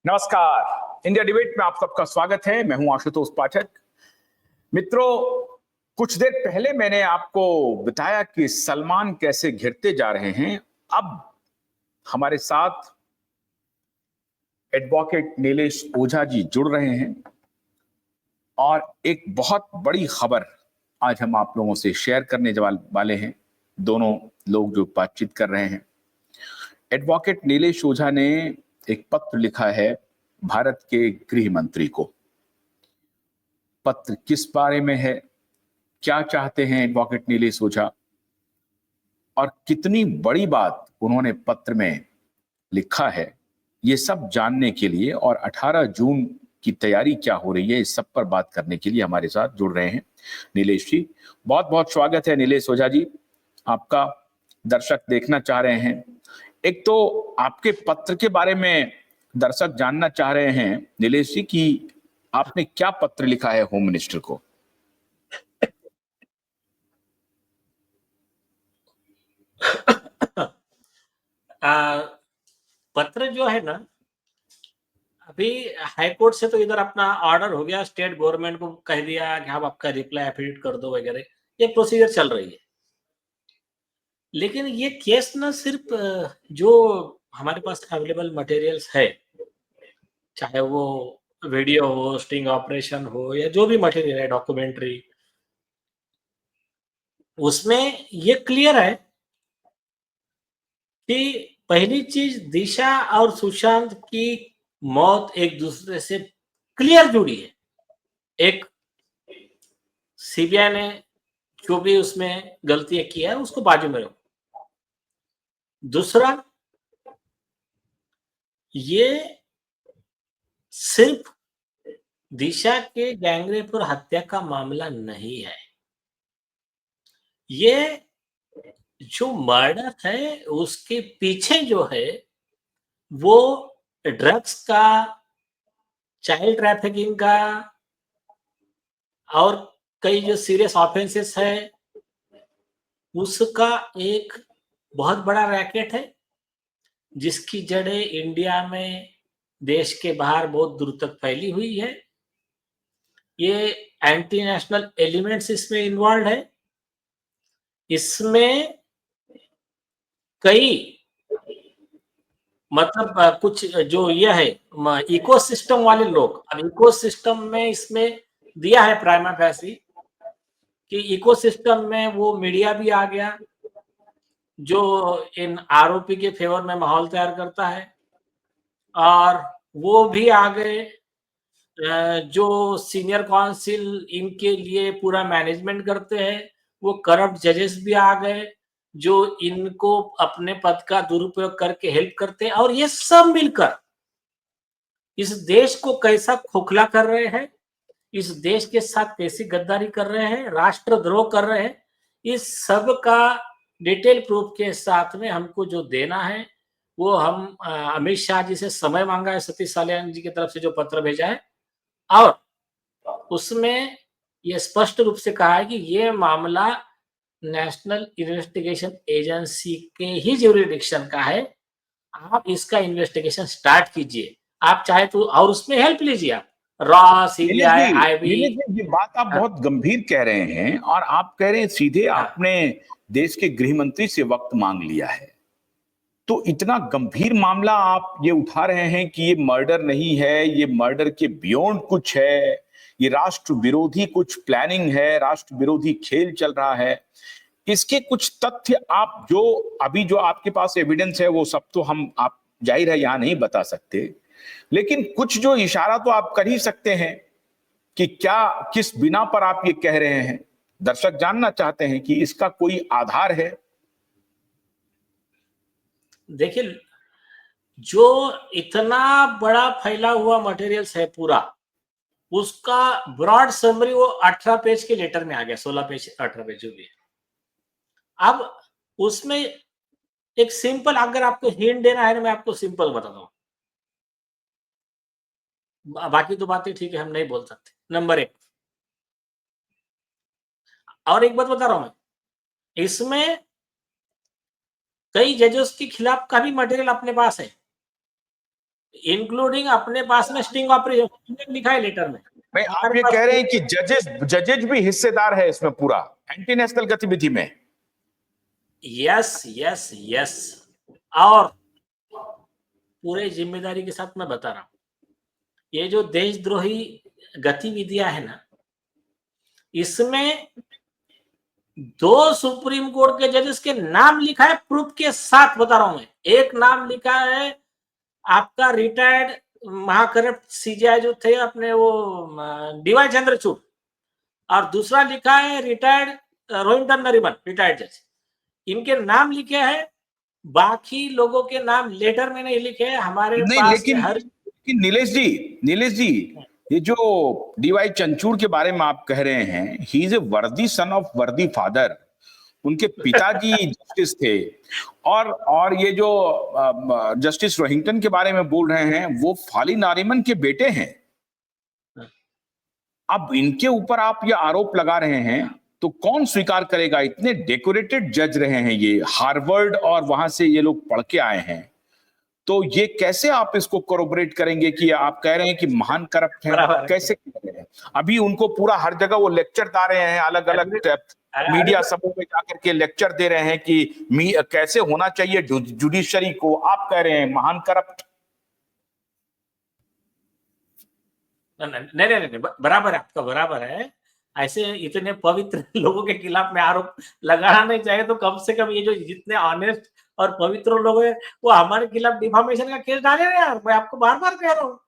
नमस्कार। India debate में आप सबका स्वागत है। मैं हूं आशुतोष पाठक। मित्रों, कुछ देर पहले मैंने आपको बताया कि सलमान कैसे घिरते जा रहे हैं। अब हमारे साथ एडवोकेट नीलेश ओझा जी जुड़ रहे हैं और एक बहुत बड़ी खबर आज हम आप लोगों से शेयर करने वाले हैं। दोनों लोग जो बातचीत कर रहे हैं, एडवोकेट नीलेश ओझा ने एक पत्र लिखा है भारत के गृह मंत्री को। पत्र किस बारे में है, क्या चाहते हैं एडवोकेट नीलेश ओझा और कितनी बड़ी बात उन्होंने पत्र में लिखा है, ये सब जानने के लिए और 18 जून की तैयारी क्या हो रही है, इस सब पर बात करने के लिए हमारे साथ जुड़ रहे हैं नीलेश जी। बहुत बहुत स्वागत है नीलेश ओझा जी आपका। दर्शक देखना चाह रहे हैं, एक तो आपके पत्र के बारे में दर्शक जानना चाह रहे हैं नीलेश जी कि आपने क्या पत्र लिखा है होम मिनिस्टर को। पत्र जो है ना, अभी हाईकोर्ट से तो इधर अपना ऑर्डर हो गया, स्टेट गवर्नमेंट को कह दिया कि हम आपका रिप्लाई एफिडेविट कर दो वगैरह, ये प्रोसीजर चल रही है। लेकिन ये केस ना सिर्फ जो हमारे पास अवेलेबल मटेरियल्स है, चाहे वो वीडियो हो, स्टिंग ऑपरेशन हो या जो भी मटेरियल है, डॉक्यूमेंट्री, उसमें ये क्लियर है कि पहली चीज, दिशा और सुशांत की मौत एक दूसरे से क्लियर जुड़ी है। एक सीबीआई ने जो भी उसमें गलतियां की है उसको बाजू में रखो। दूसरा, ये सिर्फ दिशा के गैंगरेप और हत्या का मामला नहीं है। ये जो मर्डर है उसके पीछे जो है वो ड्रग्स का, चाइल्ड ट्रैफिकिंग का और कई जो सीरियस ऑफेंसेस है उसका एक बहुत बड़ा रैकेट है, जिसकी जड़ें इंडिया में, देश के बाहर बहुत दूर तक फैली हुई है। ये एंटी नेशनल एलिमेंट्स इसमें इन्वॉल्व है। इसमें कई मतलब कुछ जो ये है इकोसिस्टम वाले लोग, अब इकोसिस्टम में इसमें दिया है प्राइमा फैसी कि इकोसिस्टम में वो मीडिया भी आ गया जो इन आरोपी के फेवर में माहौल तैयार करता है, और वो भी आ गए जो सीनियर काउंसिल इनके लिए पूरा मैनेजमेंट करते हैं, वो करप्ट जजेस भी आ गए जो इनको अपने पद का दुरुपयोग करके हेल्प करते हैं, और ये सब मिलकर इस देश को कैसा खोखला कर रहे हैं, इस देश के साथ कैसी गद्दारी कर रहे हैं, राष्ट्रद्रोह कर रहे हैं। इस सब का डिटेल प्रूफ के साथ में हमको जो देना है वो हम अमित शाह जी से समय मांगा है, सतीश सालियान जी की तरफ से जो पत्र भेजा है, और उसमें ये स्पष्ट रूप से कहा है कि ये मामला नेशनल इन्वेस्टिगेशन एजेंसी के ही ज्यूरिडिक्शन का है। आप इसका इन्वेस्टिगेशन स्टार्ट कीजिए, आप चाहे तो, और उसमें हेल्प लीजिए आप, रॉ, सीबीआई, आईबी। ये बात आप बहुत गंभीर कह रहे हैं और आप कह रहे हैं सीधे आपने देश के गृह मंत्री से वक्त मांग लिया है। तो इतना गंभीर मामला आप ये उठा रहे हैं कि ये मर्डर नहीं है, ये मर्डर के बियॉन्ड कुछ है, ये राष्ट्र विरोधी कुछ प्लानिंग है, राष्ट्र विरोधी खेल चल रहा है। इसके कुछ तथ्य आप जो अभी जो आपके पास एविडेंस है वो सब तो हम आप जाहिर है यहां नहीं बता सकते, लेकिन कुछ जो इशारा तो आप कर ही सकते हैं कि क्या किस बिना पर आप ये कह रहे हैं। दर्शक जानना चाहते हैं कि इसका कोई आधार है। देखिए, जो इतना बड़ा फैला हुआ मटेरियल्स है पूरा, उसका ब्रॉड समरी वो 18 पेज के लेटर में आ गया, 16 पेज 18 पेज जो भी है। अब उसमें एक सिंपल, अगर आपको हिंट देना है ना, मैं आपको सिंपल बताता हूं, बाकी तो बातें ठीक है हम नहीं बोल सकते। नंबर 1, और एक बात बता रहा हूं मैं, इसमें कई जजेस के खिलाफ का भी मटेरियल अपने पास है। इंक्लूडिंग अपने पास में स्टिंग ऑपरेशन लिखा है लेटर में। भाई आप ये कह रहे हैं कि जजेज भी हिस्सेदार है इसमें पूरा एंटी नेशनल गतिविधि में? यस यस यस, और पूरे जिम्मेदारी के साथ मैं बता रहा हूं, ये जो देशद्रोही गतिविधियां है ना, इसमें 2 सुप्रीम कोर्ट के जजेस के नाम लिखा है, प्रूफ के साथ बता रहा हूं मैं। एक नाम लिखा है आपका रिटायर्ड महाकरप्ट सीजीआई जो थे अपने वो डीवाई चंद्रचूड़, और दूसरा लिखा है रिटायर्ड रोहिंटन नरीमन, रिटायर्ड जज। इनके नाम लिखे हैं, बाकी लोगों के नाम लेटर में नहीं लिखे हैं। हमारे नहीं, पास लेकिन नीलेश जी ये जो डीवाई चंद्रचूड़ के बारे में आप कह रहे हैं, ही इज ए वर्दी सन ऑफ वर्दी फादर। उनके पिताजी जस्टिस थे, और ये जो जस्टिस रोहिंटन के बारे में बोल रहे हैं वो फाली नारिमन के बेटे हैं। अब इनके ऊपर आप ये आरोप लगा रहे हैं तो कौन स्वीकार करेगा? इतने डेकोरेटेड जज रहे हैं ये, हार्वर्ड और वहां से ये लोग पढ़ के आए हैं, तो ये कैसे आप इसको कोरोबरेट करेंगे कि आप कह रहे हैं कि महान करप्ट हैं? कैसे कह रहे हैं? अभी उनको पूरा हर जगह वो लेक्चर दे रहे हैं, अलग अलग मीडिया समूह में जाकर के लेक्चर दे रहे हैं कि कैसे होना चाहिए जुडिशरी को। आप कह रहे हैं महान करप्ट। नहीं, बराबर है, आपका बराबर है। ऐसे इतने पवित्र लोगों के खिलाफ में आरोप लगाना नहीं चाहिए, तो कम से कम ये जो जितने ऑनेस्ट और पवित्र लोग हैं वो हमारे खिलाफ डिफामेशन का केस डाले ना यार। मैं आपको बार बार कह रहा हूँ,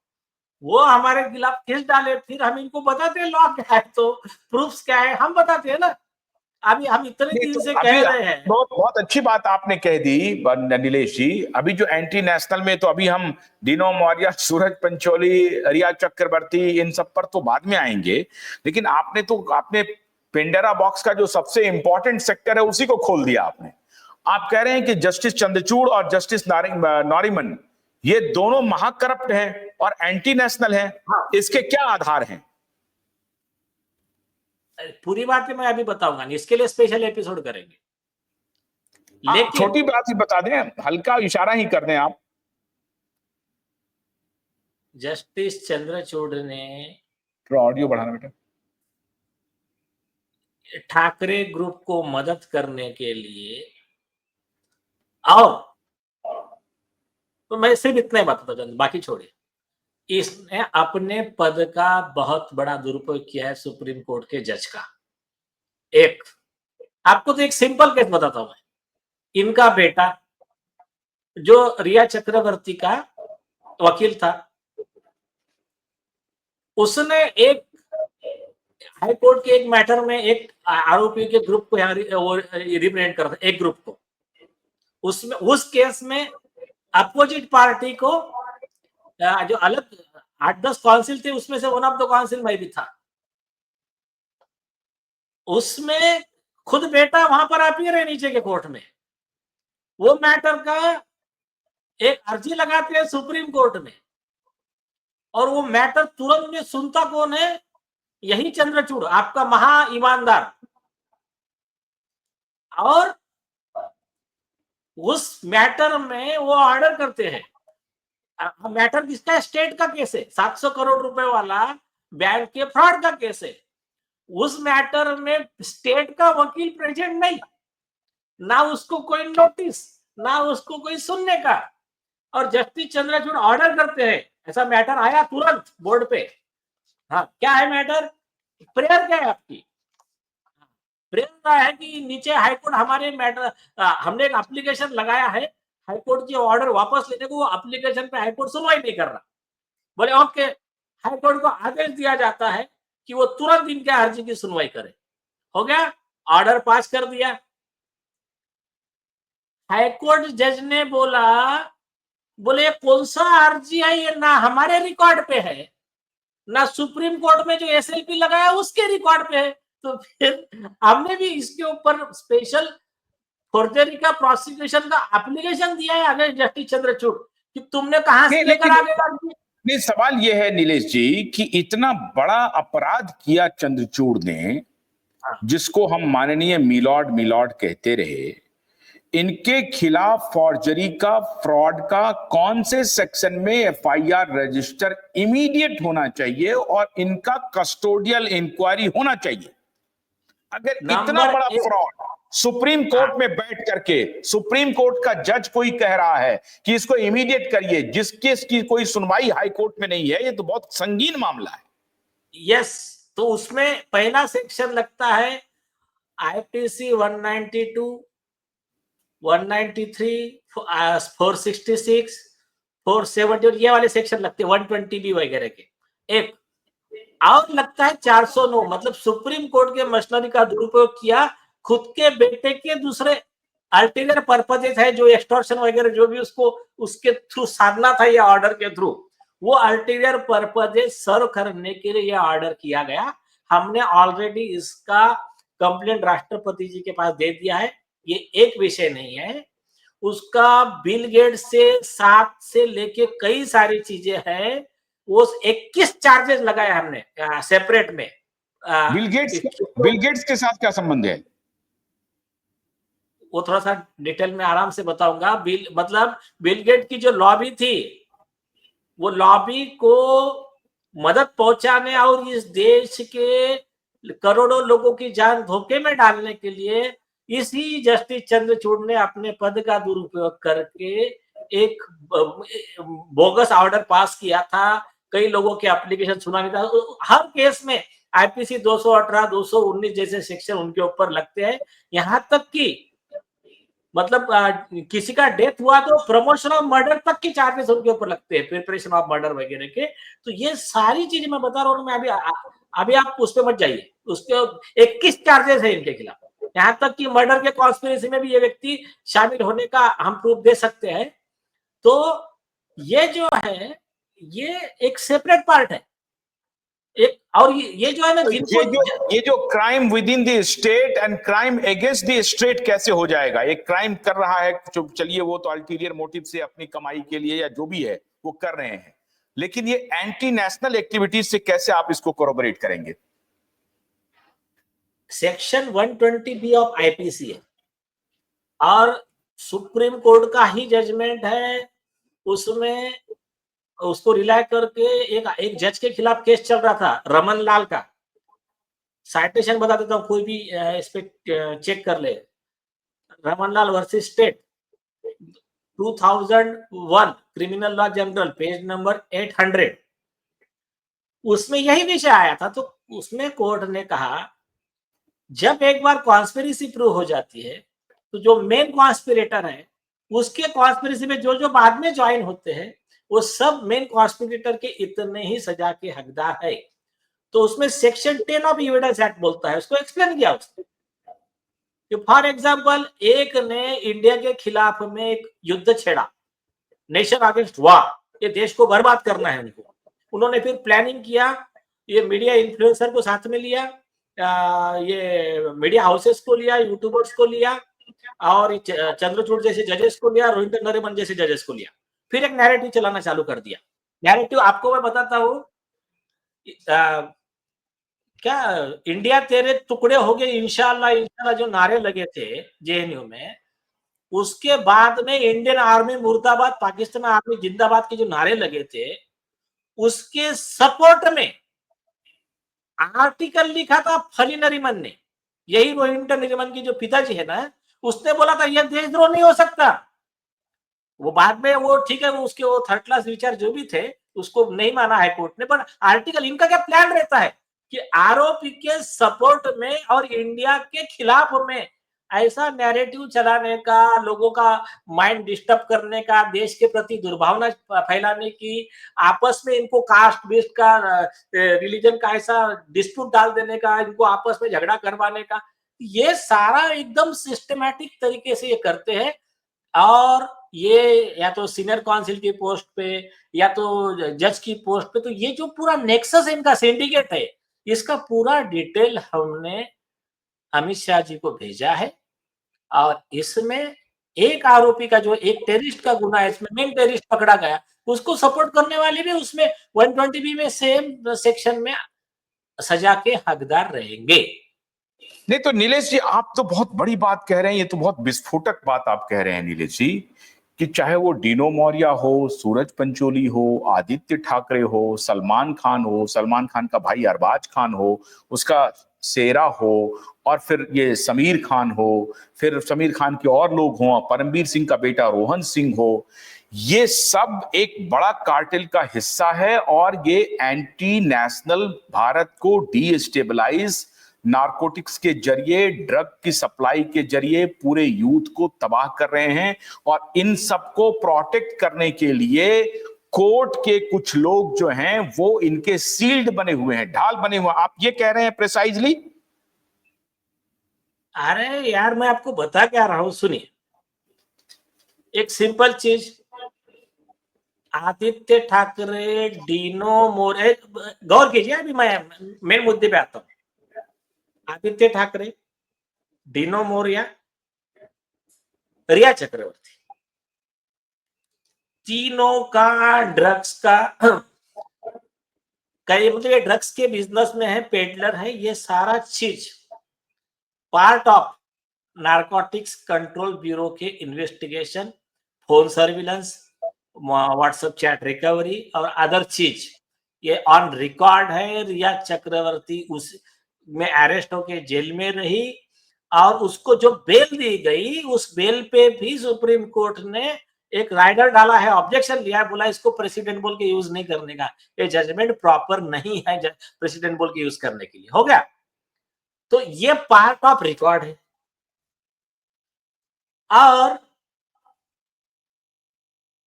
वो हमारे खिलाफ केस डाले, फिर हम इनको बताते हैं लॉ क्या है, तो प्रूफ्स क्या है हम बताते हैं ना। अभी हम इतने दिन से कह रहे हैं। बहुत अच्छी बात आपने कह दी नीलेश जी। अभी जो एंटी नेशनल में तो अभी हम डिनो मौर्य, सूरज पंचोली, रिया चक्रवर्ती, इन सब पर तो बाद में आएंगे, लेकिन आपने पेंडोरा बॉक्स का जो सबसे इंपॉर्टेंट सेक्टर है उसी को खोल दिया आपने। आप कह रहे हैं कि जस्टिस चंद्रचूड़ और जस्टिस नारिमन ये दोनों महाकरप्ट हैं और एंटी नेशनल हैं। इसके क्या आधार हैं? पूरी बात मैं अभी बताऊंगा, इसके लिए स्पेशल एपिसोड करेंगे। लेकिन छोटी बात ही बता दें, हल्का इशारा ही कर दें आप। जस्टिस चंद्रचूड़ ने ऑडियो बढ़ाना बेटा। ठाकरे ग्रुप को मदद करने के लिए, और तो मैं सिर्फ इतना ही बताता हूं, बाकी छोड़िए। इसने अपने पद का बहुत बड़ा दुरुपयोग किया है सुप्रीम कोर्ट के जज का। एक आपको तो एक सिंपल केस बताता हूं मैं। इनका बेटा जो रिया चक्रवर्ती का वकील था, उसने एक हाई कोर्ट के एक मैटर में एक आरोपी के ग्रुप को रिप्रेजेंट कर एक ग्रुप को, उसमें उस केस में अपोजिट पार्टी को जो अलग 8-10 काउंसिल थे उसमें से वन ऑफ द काउंसिल में भी था। उसमें खुद बेटा वहां पर अपीयर है नीचे के कोर्ट में। वो मैटर का एक अर्जी लगाते हैं सुप्रीम कोर्ट में, और वो मैटर तुरंत में सुनता कौन है? यही चंद्रचूड़, आपका महा ईमानदार। और उस मैटर में वो ऑर्डर करते हैं। मैटर किसका? स्टेट का केस है, 700 करोड़ रुपए वाला बैंक के फ्रॉड का केस है। उस मैटर में स्टेट का वकील प्रेजेंट नहीं, ना उसको कोई नोटिस, ना उसको कोई सुनने का, और जस्टिस चंद्रचूड़ ऑर्डर करते हैं। ऐसा मैटर आया तुरंत बोर्ड पे। हाँ, क्या है मैटर? प्रेयर क्या है आपकी? प्रेयर है कि नीचे हाईकोर्ट हमारे मैटर, हमने एक एप्लीकेशन लगाया है हाईकोर्ट की ऑर्डर वापस लेने को, वो एप्लीकेशन पे हाईकोर्ट सुनवाई नहीं कर रहा। बोले ओके, हाईकोर्ट को आदेश दिया जाता है कि वो तुरंत इनके अर्जी की सुनवाई करे। हो गया, ऑर्डर पास कर दिया। हाईकोर्ट जज ने बोले कौन सा अर्जी है ये? ना हमारे रिकॉर्ड पे है, ना सुप्रीम कोर्ट में जो एसएलपी लगाया उसके रिकॉर्ड पे है। तो फिर हमने भी इसके ऊपर स्पेशल फोर्जरी का प्रोसिक्यूशन का एप्लीकेशन दिया है अगेंस्ट जस्टिस चंद्रचूड़ कि तुमने कहां से लेकर आ गए। नहीं, सवाल यह है नीलेश जी कि इतना बड़ा अपराध किया चंद्रचूड़ ने, जिसको हम माननीय मिलॉर्ड कहते रहे, इनके खिलाफ फॉर्जरी का, फ्रॉड का कौन से सेक्शन में एफआईआर रजिस्टर इमीडिएट होना चाहिए और इनका कस्टोडियल इंक्वायरी होना चाहिए। अगर इतना नंबर बड़ा एक, फ्रॉड सुप्रीम कोर्ट में बैठ करके सुप्रीम कोर्ट का जज कोई कह रहा है कि इसको इमीडिएट करिए, जिसके इसकी कोई सुनवाई हाई कोर्ट में नहीं है, ये तो बहुत संगीन मामला है। यस, तो उसमें पहला सेक्शन लगता है आईपीसी 192, 193, 466, 470 और ये वाले सेक्शन लगते हैं 120B वगैरह के। एक और लगता है 409, मतलब सुप्रीम कोर्ट के मशीनरी का दुरुपयोग किया, खुद के बेटे के दूसरे अल्टीरियर पर्पजेस है, जो एक्सटॉर्शन वगैरह जो भी उसको उसके थ्रू साधना था या ऑर्डर के थ्रू, वो अल्टीरियर पर्पजेस सर्व करने के लिए यह ऑर्डर किया गया। हमने ऑलरेडी इसका कंप्लेंट राष्ट्रपति जी के पास दे दिया है। ये एक विषय नहीं है, उसका बिल गेट से 7 से लेके कई सारी चीजें हैं, वो 21 चार्जेस लगाया हमने सेपरेट में। बिल गेट्स के साथ क्या संबंध है? वो थोड़ा सा डिटेल में आराम से बताऊंगा। बिल गेट की जो लॉबी थी, वो लॉबी को मदद पहुंचाने और इस देश के करोड़ों लोगों की जान धोखे में डालने के लिए इसी जस्टिस चंद्रचूड़ ने अपने पद का दुरुपयोग करके एक बोगस ऑर्डर पास किया था। कई लोगों के एप्लीकेशन सुना नहीं था। हर केस में आईपीसी 218, 219 जैसे सेक्शन उनके ऊपर लगते हैं। यहां तक कि मतलब किसी का डेथ हुआ तो प्रमोशन ऑफ मर्डर तक की चार्जेस उनके ऊपर लगते हैं, प्रिपरेशन ऑफ मर्डर वगैरह के। तो ये सारी चीजें मैं बता रहा हूँ। मैं अभी आप उस पर मत जाइए, उसके 21 चार्जेस है इनके खिलाफ। यहाँ तक कि मर्डर के कॉन्स्पिरेसी में भी ये व्यक्ति शामिल होने का हम प्रूफ दे सकते हैं। तो ये जो है, ये एक सेपरेट पार्ट है। एक और ये जो है ना, ये जो crime with in the state and crime against the state कैसे हो जाएगा? एक क्राइम कर रहा है, चलिए वो तो अल्टीरियर मोटिव से अपनी कमाई के लिए या जो भी है वो कर रहे हैं, लेकिन ये एंटी नेशनल एक्टिविटीज से कैसे आप इसको कोरोबरेट करेंगे? सेक्शन 120B ऑफ आईपीसी है और सुप्रीम कोर्ट का ही जजमेंट है। उसमें उसको रिलाय करके एक जज के खिलाफ केस चल रहा था, रमन लाल का। साइटेशन बता देता हूं, कोई भी इस पे चेक कर ले। Raman Lal versus state 2001 criminal law journal, page number 800। उसमें यही विषय आया था। तो उसमें कोर्ट ने कहा, जब एक बार कॉन्स्पिरेसी प्रूव हो जाती है तो जो मेन कॉन्स्पिरेटर है उसके कॉन्स्पिरेसी में जो जो बाद में ज्वाइन होते हैं वो सब मेन कॉन्स्पिरेटर के इतने ही सजा के हकदार है। तो उसमें सेक्शन 10 ऑफ एविडेंस एक्ट बोलता है, उसको एक्सप्लेन किया उसने कि फॉर एग्जांपल एक ने इंडिया के खिलाफ में एक युद्ध छेड़ा, नेशन अगेंस्ट वॉर, ये देश को बर्बाद करना है उनको। उन्होंने फिर प्लानिंग किया, ये मीडिया इन्फ्लुएंसर को साथ में लिया, ये मीडिया हाउसेस को लिया, यूट्यूबर्स को लिया और चंद्रचूड़ जैसे जजेस को लिया, रोहिंटन नरीमन जैसे जजेस को लिया। फिर एक नैरेटिव चलाना चालू कर दिया। नैरेटिव आपको मैं बताता हूँ, क्या इंडिया तेरे टुकड़े हो गए इंशाल्लाह इंशाल्लाह जो नारे लगे थे जेएनयू में, उसके बाद में इंडियन आर्मी मुर्दाबाद, पाकिस्तान आर्मी जिंदाबाद के जो नारे लगे थे, उसके सपोर्ट में आर्टिकल लिखा था फली नरीमन ने। यही रोहिंटन नरीमन की जो पिताजी है ना, उसने बोला था यह देशद्रोह नहीं हो सकता। वो बाद में वो ठीक है, वो उसके वो थर्ड क्लास विचार जो भी थे उसको नहीं माना है कोर्ट ने, पर आर्टिकल इनका क्या प्लान रहता है कि आरोपी के सपोर्ट में और इंडिया के खिलाफ में ऐसा नैरेटिव चलाने का, लोगों का माइंड डिस्टर्ब करने का, देश के प्रति दुर्भावना फैलाने की, आपस में इनको कास्ट बेस्ड का, रिलीजन का ऐसा डिस्प्यूट डाल देने का, इनको आपस में झगड़ा करवाने का, ये सारा एकदम सिस्टमैटिक तरीके से ये करते हैं। और ये या तो सीनियर काउंसिल की पोस्ट पे या तो जज की पोस्ट पे, तो ये जो पूरा नेक्सस इनका सिंडिकेट है, इसका पूरा डिटेल हमने अमित शाह जी को भेजा है। और इसमें एक आरोपी का, जो एक टेररिस्ट का गुना है, इसमें मेन टेररिस्ट पकड़ा गया, उसको सपोर्ट करने वाले भी उसमें 120B में सेम सेक्शन में सजा के हकदार रहेंगे। नहीं तो नीलेश जी, आप तो बहुत बड़ी बात कह रहे हैं, ये तो बहुत विस्फोटक बात आप कह रहे हैं नीलेश जी, कि चाहे वो डीनो मौर्या हो, सूरज पंचोली हो, आदित्य ठाकरे हो, सलमान खान हो, सलमान खान का भाई अरबाज खान हो, उसका सेरा हो, और फिर ये समीर खान हो, फिर समीर खान के और लोग हों, परमवीर सिंह का बेटा रोहन सिंह हो, ये सब एक बड़ा कार्टेल का हिस्सा है और ये एंटी नेशनल भारत को डीस्टेबलाइज नारकोटिक्स के जरिए, ड्रग की सप्लाई के जरिए पूरे यूथ को तबाह कर रहे हैं। और इन सबको प्रोटेक्ट करने के लिए कोर्ट के कुछ लोग जो हैं वो इनके सील्ड बने हुए हैं, ढाल बने हुए हैं। आप ये कह रहे हैं प्रिसाइजली? अरे यार, मैं आपको बता क्या रहा हूं, सुनिए। एक सिंपल चीज, आदित्य ठाकरे, डीनो मोरे, गौर कीजिए, अभी मैं मेन मुद्दे पे आता हूं। आदित्य ठाकरे, डीनो मोरिया, रिया चक्रवर्ती, तीनों का ड्रग्स का कई, मतलब ये ड्रग्स के बिजनेस में है, पेडलर है, ये सारा चीज part of narcotics control bureau के investigation, phone surveillance, WhatsApp chat recovery और अदर चीज ये ऑन रिकॉर्ड है। रिया चक्रवर्ती उस में अरेस्ट होके जेल में रही और उसको जो बेल दी गई, उस बेल पे भी सुप्रीम कोर्ट ने एक राइडर डाला है, ऑब्जेक्शन लिया है, बोला इसको प्रेसिडेंट बोल के यूज नहीं करने का, ये जजमेंट प्रॉपर नहीं है प्रेसिडेंट बोल के यूज करने के लिए, हो गया। तो ये पार्ट ऑफ रिकॉर्ड है। और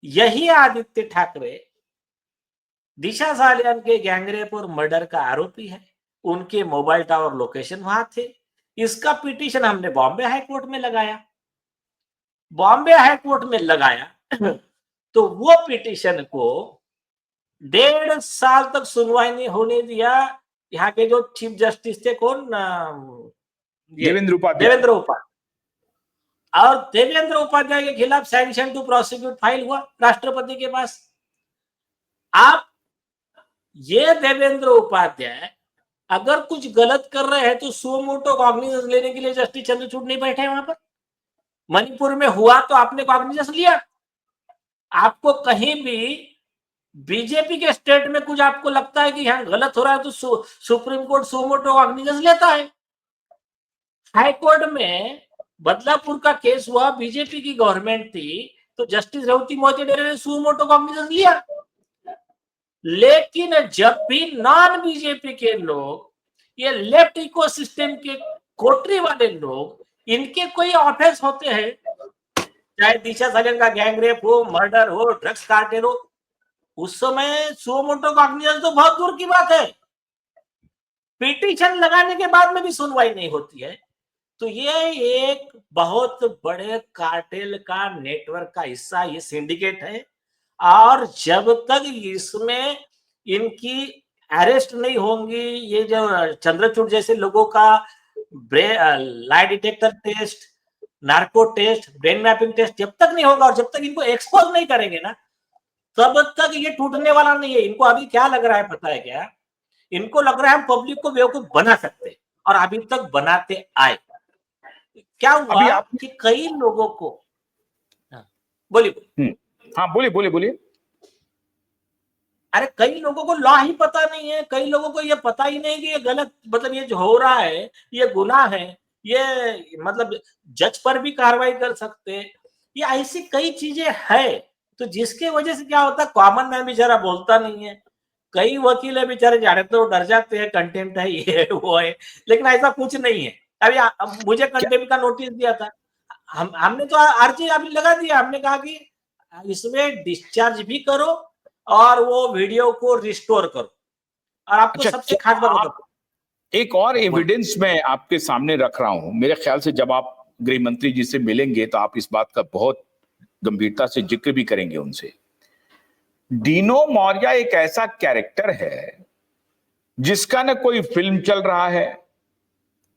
यही आदित्य ठाकरे दिशा सालियान के गैंगरेप और मर्डर का आरोपी है। उनके मोबाइल टावर लोकेशन वहां थे। इसका पिटीशन हमने बॉम्बे हाई कोर्ट में लगाया। बॉम्बे हाई कोर्ट में लगाया तो वो पिटीशन को 1.5 साल तक सुनवाई नहीं होने दिया। यहाँ के जो चीफ जस्टिस थे, कौन, देवेंद्र उपाध्याय। देवेंद्र उपाध्याय। और देवेंद्र उपाध्याय के खिलाफ सैंक्शन टू प्रोसिक्यूट फाइल हुआ राष्ट्रपति के पास। आप ये देवेंद्र उपाध्याय अगर कुछ गलत कर रहे हैं तो सो मोटो कॉग्निजेंस लेने के लिए जस्टिस चंद्रचूड़ नहीं बैठे वहां पर। मणिपुर में हुआ तो आपने कॉग्निजेंस लिया। आपको कहीं भी बीजेपी के स्टेट में कुछ आपको लगता है कि यहाँ गलत हो रहा है तो सुप्रीम कोर्ट सो मोटो कॉग्निजेंस लेता है। हाई कोर्ट में बदलापुर का केस हुआ, बीजेपी की गवर्नमेंट थी, तो जस्टिस रेवती मोहिते डेरे ने सो मोटो कॉग्निजेंस लिया। लेकिन जब भी नॉन बीजेपी के लोग, ये लेफ्ट इकोसिस्टम के कोटरी वाले लोग, इनके कोई ऑफेंस होते हैं, चाहे दिशा सालियान का गैंगरेप हो, मर्डर हो, ड्रग्स कार्टेल हो, उस समय सो मोटो कॉग्निजेंस तो बहुत दूर की बात है। पिटीशन लगाने के बाद में भी सुनवाई नहीं होती है। तो ये एक बहुत बड़े कार्टेल का नेटवर्क का हिस्सा, ये सिंडिकेट है। और जब तक इसमें इनकी अरेस्ट नहीं होंगी, ये जो चंद्रचूड़ जैसे लोगों का lie detector test, narco test, brain mapping test जब तक नहीं होगा और जब तक इनको एक्सपोज नहीं करेंगे ना, तब तक ये टूटने वाला नहीं है। इनको अभी क्या लग रहा है पता है क्या? इनको लग रहा है हम पब्लिक को बेवकूफ बना सकते, और अभी तक बनाते आए। क्या हुआ कि कई लोगों को, बोलिए। हाँ, बोलिए बोलिए बोलिए। अरे कई लोगों को लॉ ही पता नहीं है, कई लोगों को ये पता ही नहीं कि ये गलत, मतलब ये जो हो रहा है ये गुनाह है, ये मतलब जज पर भी कार्रवाई कर सकते हैं। ये ऐसी कई चीजें है, तो जिसके वजह से क्या होता है, कॉमन मैन बेचारा बोलता नहीं है। कई वकील है बेचारे, जाने तो डर जाते हैं, कंटेम्प्ट है, ये वो है, लेकिन ऐसा कुछ नहीं है। अभी मुझे कंटेम्प्ट का नोटिस दिया था, हमने तो आरजी अभी लगा दिया। हमने कहा कि इसमें डिस्चार्ज भी करो और वो वीडियो को रिस्टोर करो। और आपको सबसे खास बात बताओ, एक और एविडेंस मैं आपके सामने रख रहा हूं। मेरे ख्याल से जब आप गृह मंत्री जी से मिलेंगे तो आप इस बात का बहुत गंभीरता से जिक्र भी करेंगे उनसे। डीनो मौर्या एक ऐसा कैरेक्टर है जिसका न कोई फिल्म चल रहा है,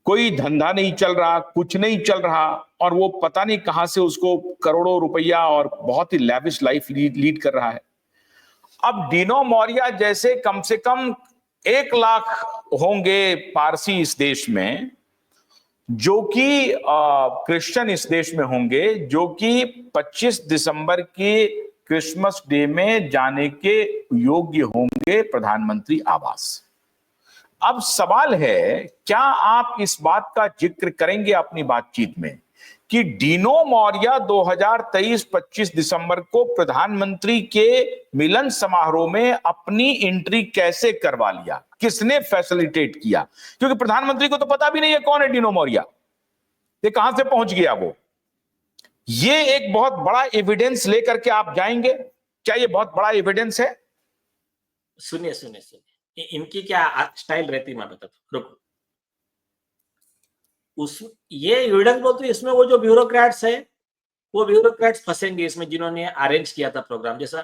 कोई धंधा नहीं चल रहा, कुछ नहीं चल रहा, और वो पता नहीं कहां से उसको करोड़ों रुपया और बहुत ही लैविश लाइफ लीड कर रहा है। अब डीनो मौर्या जैसे कम से कम 1 लाख होंगे पारसी इस देश में, जो कि क्रिश्चियन इस देश में होंगे, जो कि 25 दिसंबर की क्रिसमस डे में जाने के योग्य होंगे प्रधानमंत्री आवास। अब सवाल है, क्या आप इस बात का जिक्र करेंगे अपनी बातचीत में कि डीनो मौर्य 2023-25 दिसंबर को प्रधानमंत्री के मिलन समारोह में अपनी एंट्री कैसे करवा लिया, किसने फैसिलिटेट किया? क्योंकि प्रधानमंत्री को तो पता भी नहीं है कौन है डीनो मौर्य, ये कहां से पहुंच गया वो। ये एक बहुत बड़ा एविडेंस लेकर के आप जाएंगे? क्या ये बहुत बड़ा एविडेंस है? सुनिए सुनिए सुनिए, इनकी क्या स्टाइल रहती मैं बताता हूँ, रुको। उस ये एविडेंस बोलते इसमें वो जो ब्यूरोक्रेट्स है, वो ब्यूरोक्रेट्स फंसेंगे इसमें, जिन्होंने अरेंज किया था प्रोग्राम। जैसा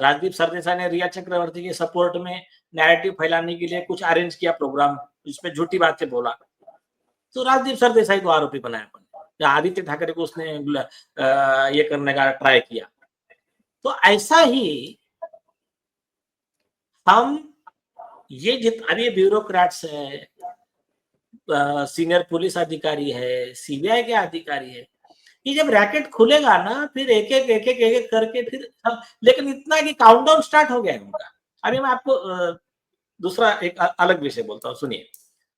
राजदीप सरदेसाई ने रिया चक्रवर्ती के सपोर्ट में नैरेटिव फैलाने के लिए कुछ अरेंज किया प्रोग्राम, इसमें झूठी बातें बोला, तो राजदीप सरदेसाई को आरोपी बनाया अपन। आदित्य ठाकरे को उसने ये करने का ट्राई किया। तो ऐसा ही हम ये जितने ब्यूरोक्रेट्स है, सीनियर पुलिस अधिकारी है, सीबीआई के अधिकारी है, ये जब रैकेट खुलेगा ना, फिर एक एक करके फिर सब, लेकिन इतना कि काउंटडाउन स्टार्ट हो गया है उनका। अभी मैं आपको दूसरा एक अलग विषय बोलता हूँ, सुनिए।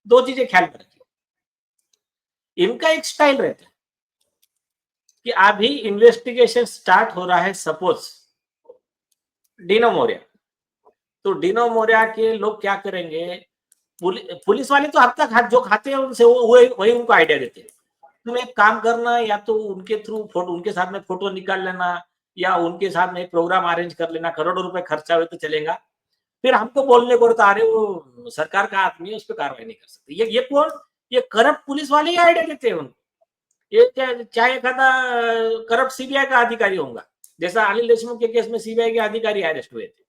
दो चीजें ख्याल में रखिए। इनका एक स्टाइल रहता है कि अभी इन्वेस्टिगेशन स्टार्ट हो रहा है, सपोज डीनो मौर्य, तो डीनो मौर्य के लोग क्या करेंगे, पुलिस वाले तो अब तक जो खाते हैं उनसे वही उनको आइडिया देते हैं। तुम एक काम करना, या तो उनके थ्रू फोटो, उनके साथ में फोटो निकाल लेना, या उनके साथ में प्रोग्राम अरेंज कर लेना, करोड़ों रुपए खर्चा हुए तो चलेगा। फिर हमको बोलने को तो अरे वो सरकार का आदमी है, उस पर कार्रवाई नहीं कर सकते। ये कौन? ये करप्ट पुलिस वाले ही आइडिया देते हैं उनको। ये चाहे एखादा करप्ट सीबीआई का अधिकारी होगा, जैसा अनिल देशमुख के केस में सीबीआई के अधिकारी अरेस्ट हुए थे।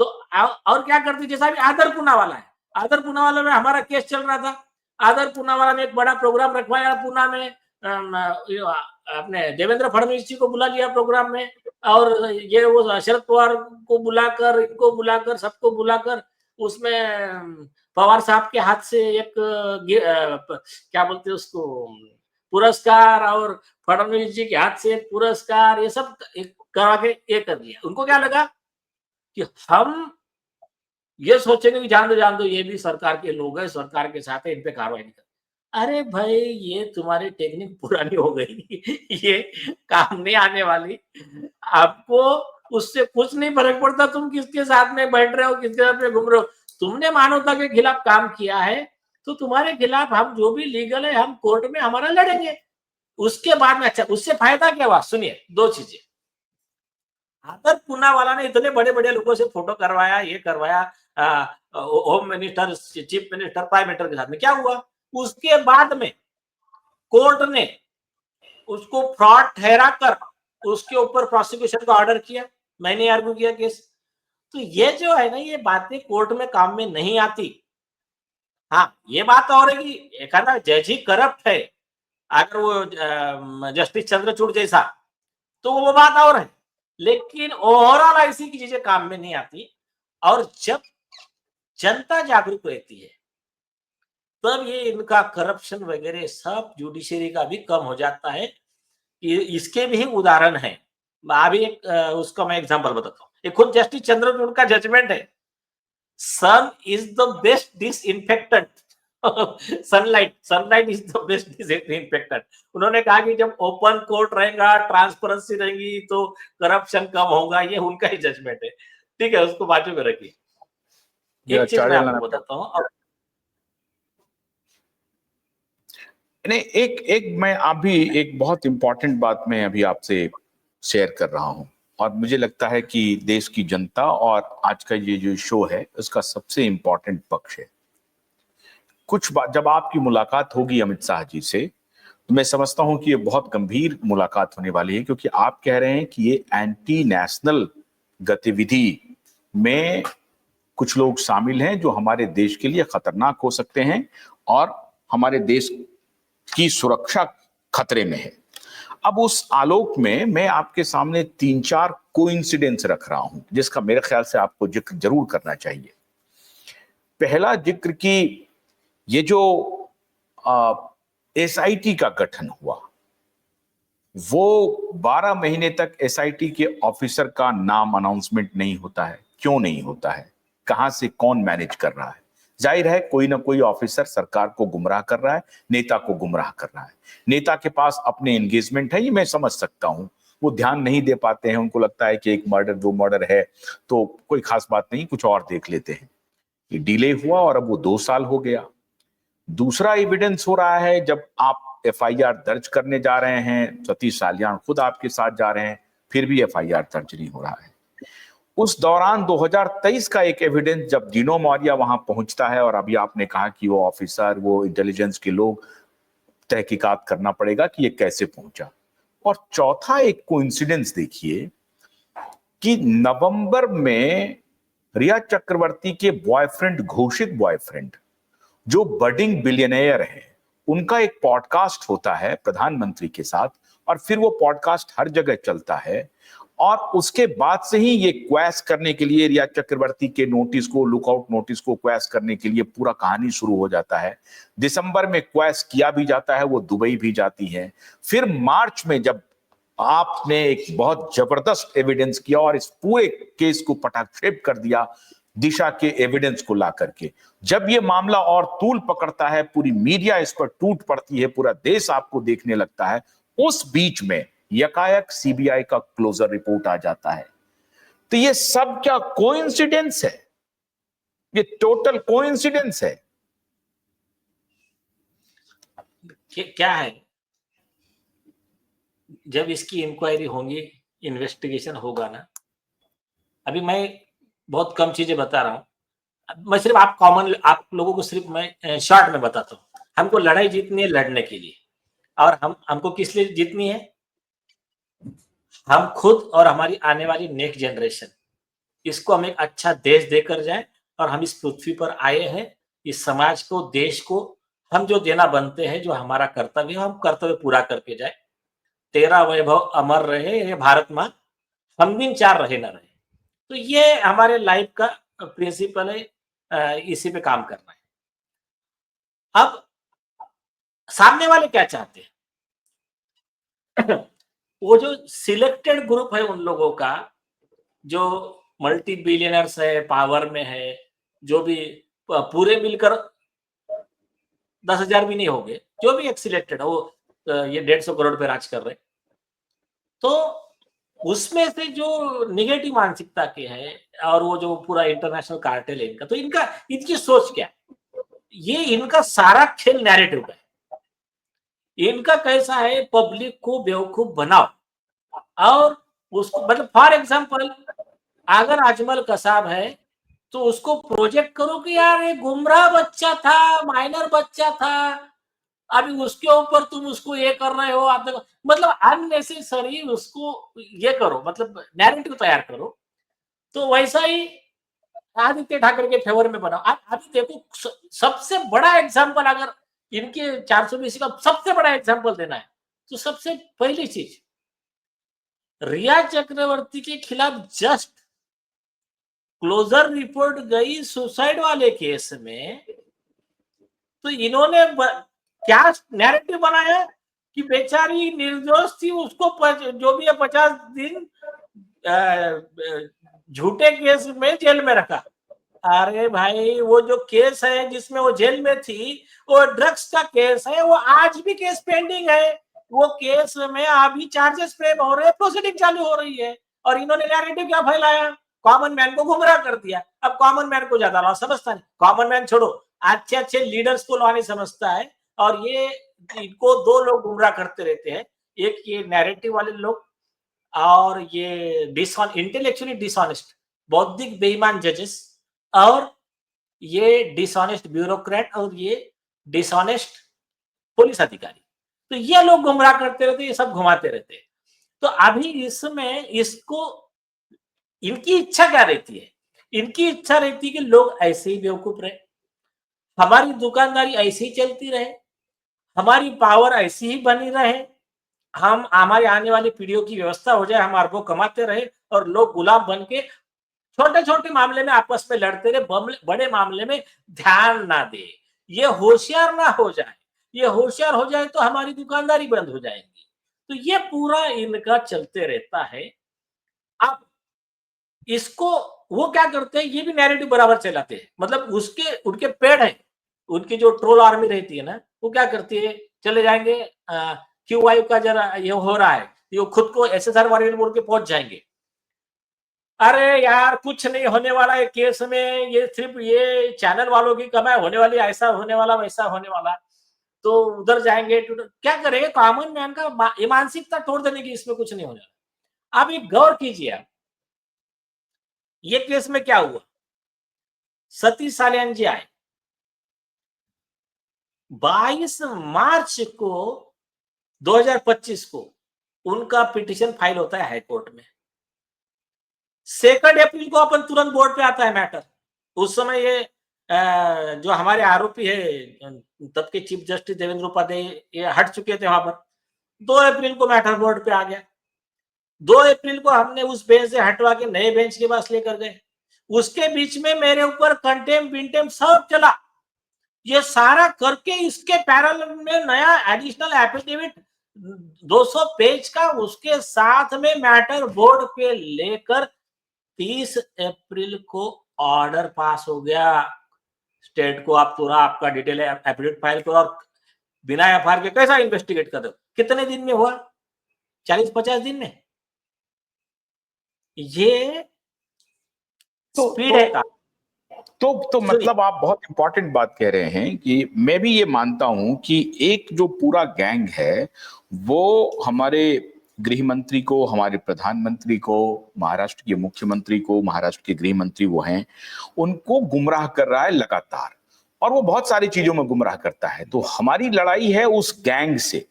तो और क्या करते, जैसा अभी आदर पूनावाला है, आदर पूनावाला में हमारा केस चल रहा था। आदर पूनावाला ने एक बड़ा प्रोग्राम रखवाया पूना में, अपने देवेंद्र फडणवीस जी को बुला लिया प्रोग्राम में, और ये वो शरद पवार को बुलाकर, इनको बुलाकर, सबको बुलाकर, उसमें पवार साहब के हाथ से एक क्या बोलते हैं उसको, पुरस्कार, और फडणवीस जी के हाथ से एक पुरस्कार, ये सब करा के ये कर दिया। उनको क्या लगा कि हम ये सोचेंगे कि जान दो ये भी सरकार के लोग हैं, सरकार के साथ है, इन पे कार्रवाई नहीं कर। अरे भाई, ये तुम्हारी टेक्निक पुरानी हो गई, ये काम नहीं आने वाली। आपको उससे कुछ नहीं फर्क पड़ता तुम किसके साथ में बैठ रहे हो, किसके साथ में घूम रहे हो। तुमने मानवता के खिलाफ काम किया है, तो तुम्हारे खिलाफ हम जो भी लीगल है, हम कोर्ट में हमारा लड़ेंगे। उसके बाद में अच्छा, उससे फायदा क्या हुआ? सुनिए, दो चीजें। आदर पूनावाला ने इतने बड़े बड़े लोगों से फोटो करवाया, ये करवाया, home minister, chief minister, prime minister के साथ में, क्या हुआ? उसके बाद में कोर्ट ने उसको फ्रॉड ठहरा कर उसके ऊपर प्रोसिक्यूशन का ऑर्डर किया। मैंने आर्ग्यू किया केस। तो ये जो है ना, ये बातें कोर्ट में काम में नहीं आती। हाँ, ये बात और है कि एक जज ही करप्ट है, अगर वो जस्टिस चंद्रचूड़ जैसा, तो वो बात और है। लेकिन ओवरऑल ऐसी की चीजें काम में नहीं आती। और जब जनता जागरूक रहती है, तब ये इनका करप्शन वगैरह सब जुडिशरी का भी कम हो जाता है। इसके भी उदाहरण है। अभी एक उसका मैं एग्जांपल बताता हूँ। एक खुद जस्टिस चंद्रचूड़ का जजमेंट है, sun is the best disinfectant. Sunlight is the best disinfectant. उन्होंने कहा कि जब ओपन कोर्ट रहेगा, ट्रांसपेरेंसी रहेगी, तो करप्शन कम होगा। ये उनका ही जजमेंट है। ठीक है, उसको बाजू में रखिए। एक चीज मैं आपको बताता हूँ। नहीं, एक मैं अभी एक बहुत इंपॉर्टेंट बात मैं अभी आपसे शेयर कर रहा हूं, और मुझे लगता है कि देश की जनता और आज का ये जो शो है, उसका सबसे इंपॉर्टेंट पक्ष है। कुछ बात जब आपकी मुलाकात होगी अमित शाह जी से, तो मैं समझता हूं कि ये बहुत गंभीर मुलाकात होने वाली है, क्योंकि आप कह रहे हैं कि ये एंटी नेशनल गतिविधि में कुछ लोग शामिल हैं जो हमारे देश के लिए खतरनाक हो सकते हैं, और हमारे देश की सुरक्षा खतरे में है। अब उस आलोक में मैं आपके सामने 3-4 कोइंसिडेंस रख रहा हूं, जिसका मेरे ख्याल से आपको जिक्र जरूर करना चाहिए। पहला जिक्र कि ये जो एसआईटी का गठन हुआ। वो 12 महीने तक एसआईटी के ऑफिसर का नाम अनाउंसमेंट नहीं होता है। क्यों नहीं होता है? कहां से कौन मैनेज कर रहा है? जाहिर है कोई ना कोई ऑफिसर सरकार को गुमराह कर रहा है, नेता को गुमराह कर रहा है। नेता के पास अपने एंगेजमेंट है, ये मैं समझ सकता हूं। वो ध्यान नहीं दे पाते हैं, उनको लगता है कि एक मर्डर 2 मर्डर है तो कोई खास बात नहीं, कुछ और देख लेते हैं। ये डिले हुआ और अब वो 2 साल हो गया। दूसरा एविडेंस हो रहा है, जब आप एफआईआर दर्ज करने जा रहे हैं, सतीश सालियान खुद आपके साथ जा रहे हैं, फिर भी एफआईआर दर्ज नहीं हो रहा है। उस दौरान 2023 का एक एविडेंस जब जीनो मौर्या वहां पहुंचता है, और अभी आपने कहा कि वो ऑफिसर, वो इंटेलिजेंस के लोग, तहकीकात करना पड़ेगा कि ये कैसे पहुंचा। और चौथा एक कोइंसिडेंस देखिए कि नवंबर में रिया चक्रवर्ती के बॉयफ्रेंड, घोषित बॉयफ्रेंड, जो बडिंग बिलियनेयर है, उनका एक पॉडकास्ट होता है प्रधानमंत्री के साथ, और फिर वो पॉडकास्ट हर जगह चलता है। और उसके बाद से ही ये क्वैश करने के लिए, रिया चक्रवर्ती के नोटिस को, लुकआउट नोटिस को क्वैश करने के लिए पूरा कहानी शुरू हो जाता है। दिसंबर में क्वैश किया भी जाता है, वो दुबई भी जाती है। फिर मार्च में जब आपने एक बहुत जबरदस्त एविडेंस किया और इस पूरे केस को पटाक्षेप कर दिया दिशा के एविडेंस को ला करके, जब ये मामला और तूल पकड़ता है, पूरी मीडिया इस पर टूट पड़ती है, पूरा देश आपको देखने लगता है, उस बीच में यकायक सीबीआई का क्लोजर रिपोर्ट आ जाता है। तो ये सब क्या कोइंसिडेंस है? ये टोटल कोइंसिडेंस है। क्या है, जब इसकी इंक्वायरी होगी, इन्वेस्टिगेशन होगा ना, अभी मैं बहुत कम चीजें बता रहा हूं, मैं सिर्फ आप लोगों को सिर्फ मैं शॉर्ट में बताता हूं। हमको लड़ाई जीतनी है लड़ने के लिए, और हमको किस लिए जीतनी है? हम खुद और हमारी आने वाली नेक्स्ट जनरेशन, इसको हम एक अच्छा देश देकर जाए। और हम इस पृथ्वी पर आए हैं, इस समाज को, देश को हम जो देना बनते हैं, जो हमारा कर्तव्य है, हम कर्तव्य पूरा करके जाए। तेरा वैभव अमर रहे हे भारत माँ, हम दिन 4 रहे ना रहे। तो ये हमारे लाइफ का प्रिंसिपल है, इसी पे काम करना है। अब सामने वाले क्या चाहते हैं? वो जो सिलेक्टेड ग्रुप है उन लोगों का, जो मल्टी बिलियनर्स है, पावर में है, जो भी पूरे मिलकर 10,000 भी नहीं होंगे, जो भी एक सिलेक्टेड है, वो ये 150 करोड़ पे राज कर रहे। तो उसमें से जो निगेटिव मानसिकता के हैं, और वो जो पूरा इंटरनेशनल कार्टेल है इनका, तो इनकी सोच क्या है? ये इनका सारा खेल नैरेटिव का है। इनका कैसा है, पब्लिक को बेवकूफ बनाओ, और उसको, मतलब फॉर एग्जांपल, अगर अजमल कसाब है तो उसको प्रोजेक्ट करो कि यार ये गुमराह बच्चा था, माइनर बच्चा था, अभी उसके ऊपर तुम उसको ये कर रहे हो, आप मतलब अननेसेसरी उसको ये करो, मतलब नैरेटिव तैयार करो। तो वैसा ही आदित्य ठाकरे के फेवर में बनाओ। आप अभी देखो, सबसे बड़ा एग्जांपल, अगर इनके 420 का सबसे बड़ा एग्जांपल देना है, तो सबसे पहली चीज, रिया चक्रवर्ती के खिलाफ जस्ट क्लोजर रिपोर्ट गई सुसाइड वाले केस में, तो इन्होंने क्या नैरेटिव बनाया कि बेचारी निर्दोष थी, उसको जो भी है 50 दिन झूठे केस में जेल में रखा। अरे भाई, वो जो केस है जिसमें वो जेल में थी, वो ड्रग्स का केस है, वो आज भी केस पेंडिंग है। वो केस में अभी चार्जेस फ्रेम हो रहे हैं, प्रोसीडिंग चालू हो रही है, और इन्होंने नैरेटिव क्या फैलाया? कॉमन मैन को गुमराह कर दिया। अब कॉमन मैन को ज्यादा लॉ समझता नहीं, कॉमन मैन छोड़ो, अच्छे अच्छे लीडर्स को लॉ नहीं समझता है। और ये इनको 2 लोग गुमराह करते रहते हैं, एक ये नैरेटिव वाले लोग, और ये इंटेलेक्चुअली डिसऑनेस्ट, बौद्धिक बेईमान जजेस, और ये डिसऑनेस्ट ब्यूरोक्रेट, और ये डिसऑनेस्ट पुलिस अधिकारी। तो ये लोग गुमराह करते रहते, ये सब घुमाते रहते। तो अभी इसमें इसको, इनकी इच्छा क्या रहती है? इनकी इच्छा रहती है कि लोग ऐसे ही बेवकूफ रहे, हमारी दुकानदारी ऐसी ही चलती रहे, हमारी पावर ऐसी ही बनी रहे, हम हमारी आने वाली पीढ़ियों की व्यवस्था हो जाए, हम अरबों कमाते रहे, और लोग गुलाम बन के छोटे छोटे मामले में आपस में लड़ते रहे, बड़े मामले में ध्यान ना दे, ये होशियार ना हो जाए, ये होशियार हो जाए तो हमारी दुकानदारी बंद हो जाएगी। तो ये पूरा इनका चलते रहता है। अब इसको वो क्या करते हैं, ये भी नैरेटिव बराबर चलाते हैं। मतलब उसके उनके पेड़ हैं, उनकी जो ट्रोल आर्मी रहती है ना, वो क्या करती है, चले जाएंगे क्यू का जरा ये हो रहा है, ये खुद को एसएसआर वॉरियर बोल के पहुंच जाएंगे। अरे यार कुछ नहीं होने वाला है केस में, ये सिर्फ ये चैनल वालों की कमाई होने वाली, ऐसा होने वाला वैसा होने वाला। तो उधर जाएंगे तो क्या करेंगे, कॉमन मैन का ये मानसिकता तोड़ देने की, इसमें कुछ नहीं होने वाला। अब एक गौर कीजिए आप, ये केस में क्या हुआ, सतीश साल्यान जी आए 22 मार्च को 2025 को उनका पिटीशन फाइल होता है हाईकोर्ट में। 2 अप्रैल को अपन तुरंत बोर्ड पे आता है मैटर। उस समय ये जो हमारे आरोपी है तब के चीफ जस्टिस देवेंद्र उपाध्याय ये हट चुके थे वहां पर। 2 अप्रैल को मैटर बोर्ड पे आ गया। 2 अप्रैल को हमने उस बेंच से हटवा के नए बेंच के पास लेकर गए। उसके बीच में मेरे ऊपर कंटेम्प्ट विंटेम्प्ट सब चला। ये सारा करके इसके पैरेलल में नया एडिशनल एफिडेविट 200 पेज का उसके साथ में मैटर बोर्ड पे लेकर 30 अप्रैल को ऑर्डर पास हो गया। स्टेट को आप पूरा आपका डिटेल एफिडेविट फाइल करो और बिना एफआईआर के कैसा इन्वेस्टिगेट कर दो। कितने दिन में हुआ, 40-50 दिन में। ये स्पीड है का। तो मतलब आप बहुत इंपॉर्टेंट बात कह रहे हैं कि मैं भी ये मानता हूं कि एक जो पूरा गैंग है वो हमारे गृह मंत्री को, हमारे प्रधानमंत्री को, महाराष्ट्र के मुख्यमंत्री को, महाराष्ट्र के गृह मंत्री वो हैं, उनको गुमराह कर रहा है लगातार, और वो बहुत सारी चीजों में गुमराह करता है। तो हमारी लड़ाई है उस गैंग से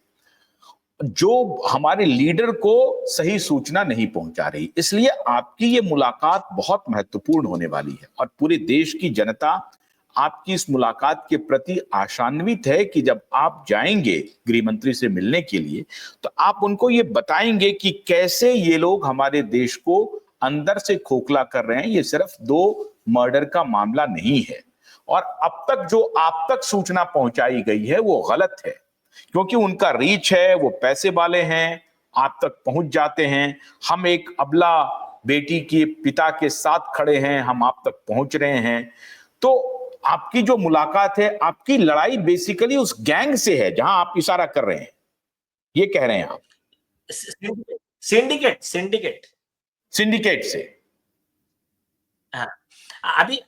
जो हमारे लीडर को सही सूचना नहीं पहुंचा रही। इसलिए आपकी ये मुलाकात बहुत महत्वपूर्ण होने वाली है और पूरे देश की जनता आपकी इस मुलाकात के प्रति आशान्वित है कि जब आप जाएंगे गृह मंत्री से मिलने के लिए तो आप उनको ये बताएंगे कि कैसे ये लोग हमारे देश को अंदर से खोखला कर रहे हैं। ये सिर्फ 2 मर्डर का मामला नहीं है और अब तक जो आप तक सूचना पहुंचाई गई है वो गलत है, क्योंकि उनका रीच है, वो पैसे वाले हैं, आप तक पहुंच जाते हैं। हम एक अबला बेटी के पिता के साथ खड़े हैं, हम आप तक पहुंच रहे हैं। तो आपकी जो मुलाकात है, आपकी लड़ाई बेसिकली उस गैंग से है जहां आप इशारा कर रहे हैं, ये कह रहे हैं आप। सिंडिकेट सिंडिकेट सिंडिकेट से। हाँ, अभी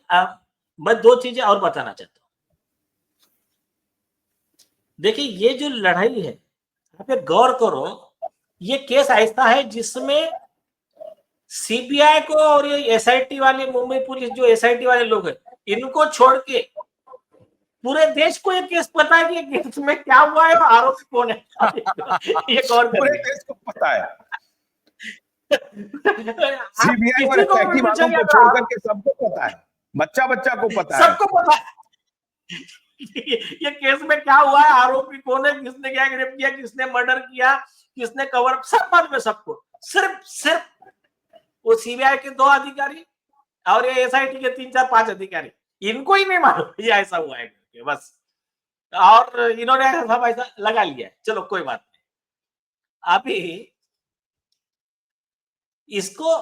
मैं 2 चीजें और बताना चाहता हूं। देखिए ये जो लड़ाई है, यहाँ पे गौर करो, ये केस ऐसा है जिसमें सीबीआई को और ये एसआईटी वाले, मुंबई पुलिस जो एसआईटी वाले लोग हैं, इनको छोड़ के पूरे देश को ये केस पता है कि ये केस में क्या हुआ है और आरोपी कौन है। ये गौर पूरे करिए। देश को पता है। आप सीबीआई और किसी को एसआईटी भी वालों पूछेंगे को तो छोड़ करके सबको पता है, बच्चा बच्चा को पता है। सबको पता है ये केस में क्या हुआ है, आरोपी कौन है, किसने क्या ग्रेप किया, किसने मर्डर किया, किसने कवर अप, सब बात में सबको। सिर्फ वो सीबीआई के 2 अधिकारी और ये एसआईटी के 3-4-5 अधिकारी, इनको ही नहीं मालूम ये ऐसा हुआ है करके, बस। और इन्होंने सब ऐसा लगा लिया है। चलो कोई बात नहीं। अभी इसको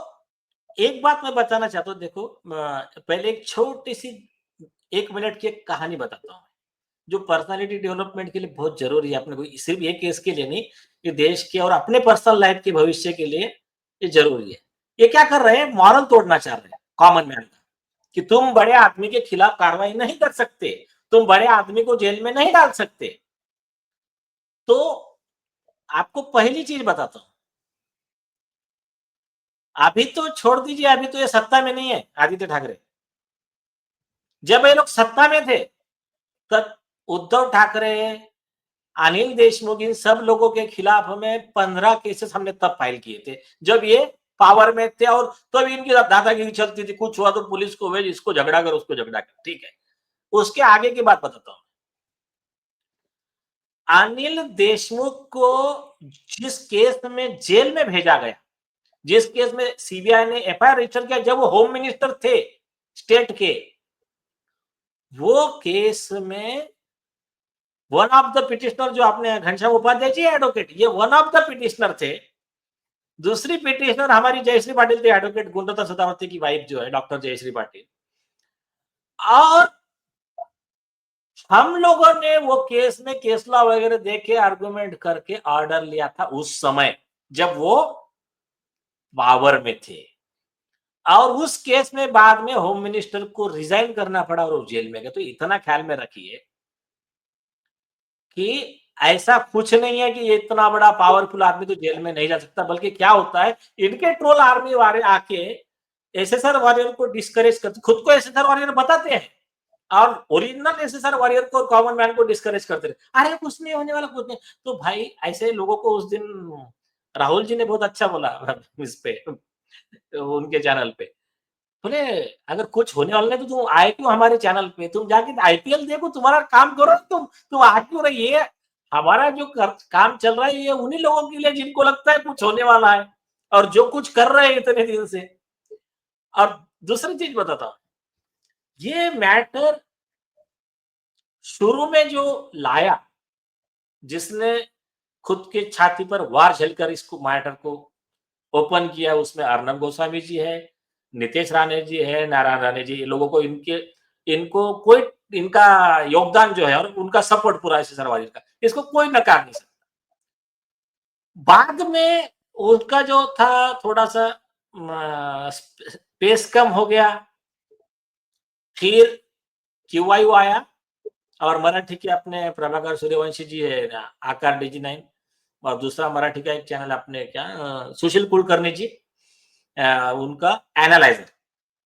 एक बात मैं बताना चाहता हूँ। देखो पहले एक छोटी सी 1 मिनट की एक कहानी बताता हूँ जो पर्सनालिटी डेवलपमेंट के लिए बहुत जरूरी है। अपने को सिर्फ ये केस के लिए नहीं, ये देश के और अपने पर्सनल लाइफ के भविष्य के लिए ये जरूरी है। ये क्या कर रहे हैं, मॉरल तोड़ना चाह रहे हैं कॉमन मैन का, कि तुम बड़े आदमी के खिलाफ कार्रवाई नहीं कर सकते, तुम बड़े आदमी को जेल में नहीं डाल सकते। तो आपको पहली चीज बताता हूं, अभी तो छोड़ दीजिए, अभी तो ये सत्ता में नहीं है आदित्य ठाकरे। जब ये लोग सत्ता में थे तब उद्धव ठाकरे, अनिल देशमुख, इन सब लोगों के खिलाफ हमें 15 केसेस हमने तब फाइल किए थे जब ये पावर में थे, और तब इनकी दादागिरी चलती थी, कुछ हुआ तो पुलिस को भेज, इसको झगड़ा कर, उसको झगड़ा कर। ठीक है, उसके आगे की बात बताता हूं। अनिल देशमुख को जिस केस में जेल में भेजा गया, जिस केस में सीबीआई ने एफआईआर रजिस्टर किया जब वो होम मिनिस्टर थे स्टेट के, वो केस में वन ऑफ द पिटिशनर जो आपने घनश्याम उपाध्याय जी एडवोकेट, ये वन ऑफ द पिटिशनर थे। दूसरी पिटिशनर हमारी जयश्री पाटिल थी, एडवोकेट गुणदत्ता सदावर्ती की वाइफ जो है डॉक्टर जयश्री पाटिल। और हम लोगों ने वो केस में केस लॉ वगैरह देखे, आर्गुमेंट करके ऑर्डर लिया था उस समय जब वो पावर में थे। और उस केस में बाद में होम मिनिस्टर को रिजाइन करना पड़ा और वो जेल में गए। तो इतना ख्याल में रखिए कि ऐसा कुछ नहीं है कि ये इतना बड़ा पावरफुल आदमी तो जेल में नहीं जा सकता, बल्कि क्या होता है, इनके ट्रोल आर्मी वाले आके एसएसआर वॉरियर को डिस्करेज करते, खुद को एसएसआर वॉरियर बताते हैं और ओरिजिनल एसएसआर वॉरियर को, कॉमन मैन को डिस्करेज करते रहे, अरे कुछ नहीं होने वाला, कुछ नहीं। तो भाई ऐसे लोगों को उस दिन राहुल जी ने बहुत अच्छा बोला इस पे, उनके चैनल पे, बोले अगर कुछ होने वाला है तो तुम आए क्यों हमारे चैनल पे, तुम जाके आईपीएल देखो, तुम्हारा काम करो, तुम आ क्यों रही है। हमारा जो काम चल रहा है ये उन्हीं लोगों के लिए जिनको लगता है कुछ होने वाला है और जो कुछ कर रहे हैं इतने दिन से। और दूसरी चीज बताता हूं, ये मैटर शुरू में जो लाया, जिसने खुद के छाती पर वार झेलकर इसको मैटर को ओपन किया, उसमें अर्नब गोस्वामी जी है, नितेश राणे जी है, नारायण राणे जी, ये लोगों को इनको कोई इनका योगदान जो है और उनका सपोर्ट पूरा एसएसआर वारियर का, इसको कोई नकार नहीं सकता। बाद में उनका जो था थोड़ा सा पेस कम हो गया, फिर क्यूआईओ आया और मराठी के अपने प्रभाकर सूर्यवंशी जी है ना, आकार DG9, और दूसरा मराठी का एक चैनल अपने क्या सुशील कुलकर्णी जी, उनका एनालाइजर,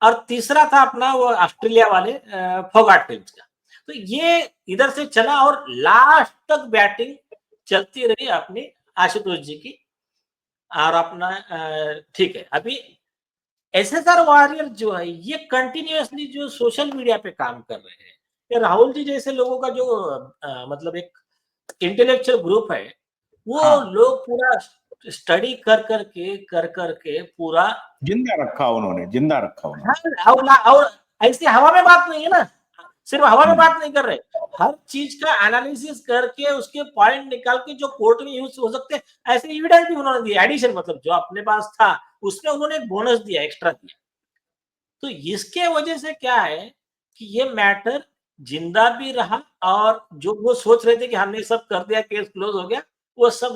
और तीसरा था अपना वो ऑस्ट्रेलिया वाले फोगाट फिल्म्स का। तो ये इधर से चला और लास्ट तक बैटिंग चलती रही अपनी आशुतोष जी की। और अपना ठीक है, अभी एसएसआर वॉरियर जो है ये कंटिन्यूअसली जो सोशल मीडिया पे काम कर रहे हैं, ये राहुल जी जैसे लोगों का जो मतलब एक इंटेलेक्चुअल ग्रुप है, वो हाँ, लोग पूरा स्टडी कर करके पूरा जिंदा रखा उन्होंने, जिंदा रखा उन्होंने। और ऐसे हवा में बात नहीं है ना, सिर्फ हवा में हम्म, बात नहीं कर रहे, हर चीज का एनालिसिस करके उसके पॉइंट निकाल के जो कोर्ट में यूज हो सकते हैं ऐसे एविडेंस भी उन्होंने दिया, एडिशन मतलब जो अपने पास था उसमें उन्होंने एक बोनस दिया, एक्स्ट्रा दिया। तो इसके वजह से क्या है कि ये मैटर जिंदा भी रहा, और जो वो सोच रहे थे कि हमने सब कर दिया, केस क्लोज हो गया, वो सब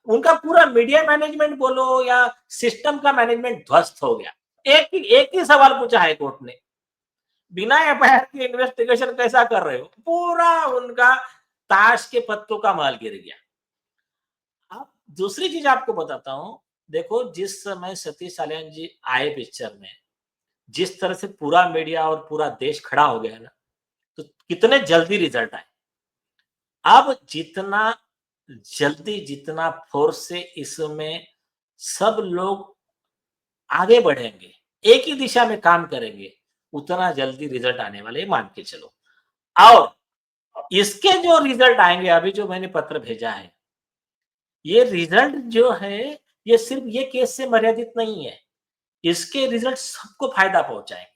उनका पूरा मीडिया मैनेजमेंट बोलो या सिस्टम का मैनेजमेंट ध्वस्त हो गया। एक ही सवाल पूछा है कोर्ट ने, बिना एफआईआर के इन्वेस्टिगेशन कैसा कर रहे हो, पूरा उनका ताश के पत्तों का माल गिर गया। अब दूसरी चीज आपको बताता हूं, देखो जिस समय सतीश साल्यान जी आए पिक्चर में, जिस तरह से पूरा मीडिया और पूरा देश खड़ा हो गया ना, तो कितने जल्दी रिजल्ट आए। अब जितना जल्दी, जितना फोर्स से इसमें सब लोग आगे बढ़ेंगे, एक ही दिशा में काम करेंगे, उतना जल्दी रिजल्ट आने वाले, मान के चलो। और इसके जो रिजल्ट आएंगे, अभी जो मैंने पत्र भेजा है, ये रिजल्ट जो है ये सिर्फ ये केस से मर्यादित नहीं है, इसके रिजल्ट सबको फायदा पहुंचाएंगे,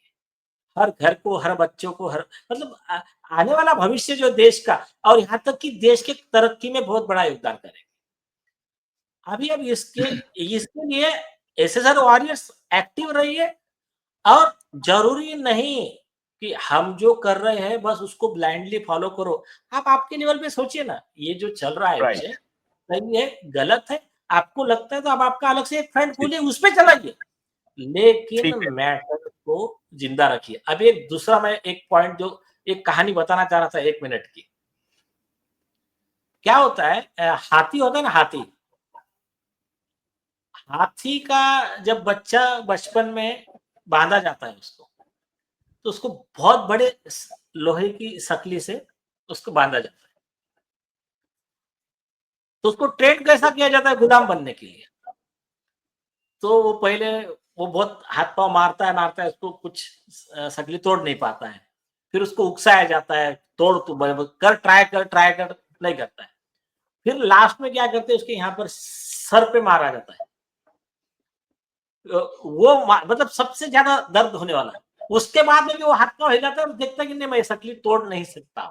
हर घर को, हर बच्चों को, हर मतलब आने वाला भविष्य जो देश का, और यहाँ तक कि देश के तरक्की में बहुत बड़ा योगदान करेंगे। अभी अब इसके इसके लिए एसएसआर वॉरियर्स एक्टिव रहिए, और जरूरी नहीं कि हम जो कर रहे हैं बस उसको ब्लाइंडली फॉलो करो। आप आपके लेवल पे सोचिए ना, ये जो चल रहा है विषय राइट। सही है, गलत है, आपको लगता है तो आप आपका अलग से एक फ्रंट खोलिए, उस पे चलाइए, लेकिन ठीक है। मैटर को जिंदा रखिए। अब एक दूसरा मैं एक पॉइंट जो एक कहानी बताना चाह रहा था 1 मिनट की। क्या होता है, हाथी होता है ना, हाथी, हाथी का जब बच्चा बचपन में बांधा जाता है उसको, तो उसको बहुत बड़े लोहे की सकली से उसको बांधा जाता है। तो उसको ट्रेन कैसा किया जाता है गुलाम बनने के लिए। तो वो पहले वो बहुत हाथ पांव मारता है, उसको कुछ सकली तोड़ नहीं पाता है, फिर उसको उकसाया जाता है, तोड़ तो ट्राई कर, नहीं करता है। फिर लास्ट में क्या करते हैं, उसके यहाँ पर सर पे मारा जाता है, वो मतलब सबसे ज्यादा दर्द होने वाला है। उसके बाद में भी वो हाथ पांव हिलाता है और देखता है कि नहीं मैं सकली तोड़ नहीं सकता।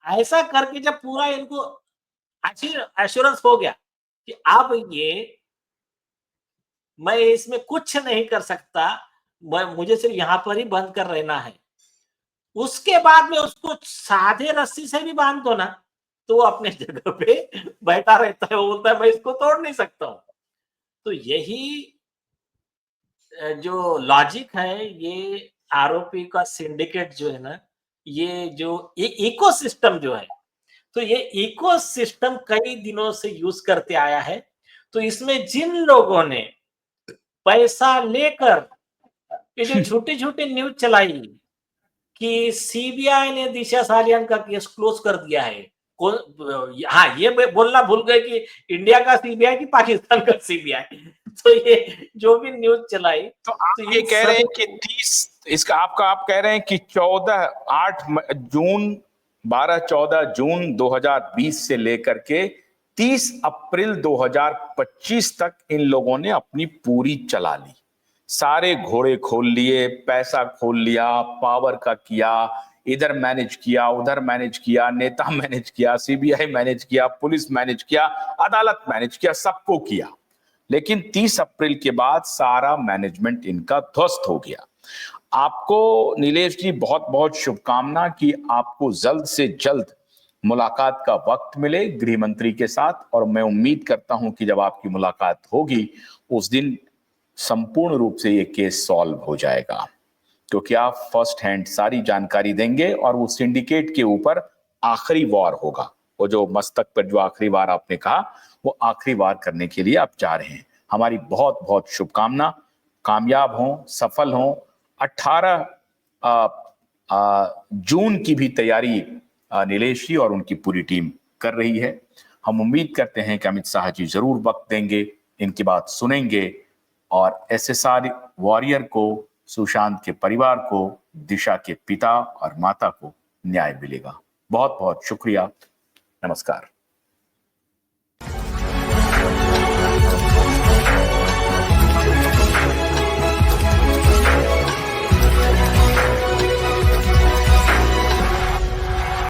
ऐसा करके जब पूरा इनको एश्योरेंस हो गया कि अब ये मैं इसमें कुछ नहीं कर सकता, मुझे सिर्फ यहाँ पर ही बंद कर रहना है। उसके बाद में उसको सादे रस्सी से भी बांध दो ना, तो वो अपने जगह पे बैठा रहता है, वो बोलता है मैं इसको तोड़ नहीं सकता हूँ। तो यही जो लॉजिक है, ये आरोपी का सिंडिकेट जो है ना, ये जो इकोसिस्टम जो है, तो ये इकोसिस्टम कई दिनों से यूज करते आया है। तो इसमें जिन लोगों ने पैसा लेकर ये जो छोटी-छोटी न्यूज़ चलाई कि सीबीआई ने दिशा सालियान का केस क्लोज कर दिया है। हाँ, ये बोलना भूल गए कि इंडिया का सीबीआई कि पाकिस्तान का सीबीआई। तो ये जो भी न्यूज़ चलाई, तो आप तो ये कह रहे हैं कि 30 इसका आप कह रहे हैं कि 12 जून 2020 से लेकर के 30 अप्रैल 2025 तक इन लोगों ने अपनी पूरी चला ली, सारे घोड़े खोल लिए, पैसा खोल लिया, पावर का किया, इधर मैनेज किया, उधर मैनेज किया, नेता मैनेज किया, सीबीआई मैनेज किया, पुलिस मैनेज किया, अदालत मैनेज किया, सबको किया। लेकिन 30 अप्रैल के बाद सारा मैनेजमेंट इनका ध्वस्त हो गया। आपको नीलेश जी बहुत बहुत शुभकामना कि आपको जल्द से जल्द मुलाकात का वक्त मिले गृह मंत्री के साथ, और मैं उम्मीद करता हूं कि जब आपकी मुलाकात होगी उस दिन संपूर्ण रूप से ये केस सॉल्व हो जाएगा, क्योंकि आप फर्स्ट हैंड सारी जानकारी देंगे और वो सिंडिकेट के ऊपर आखिरी वार होगा। वो जो मस्तक पर जो आखिरी वार आपने कहा, वो आखिरी वार करने के लिए आप जा रहे हैं। हमारी बहुत बहुत शुभकामना, कामयाब हों, सफल हों। 18 जून की भी तैयारी नीलेश जी और उनकी पूरी टीम कर रही है। हम उम्मीद करते हैं कि अमित शाह जी जरूर वक्त देंगे, इनकी बात सुनेंगे और एसएसआर वॉरियर को, सुशांत के परिवार को, दिशा के पिता और माता को न्याय मिलेगा। बहुत बहुत शुक्रिया। नमस्कार।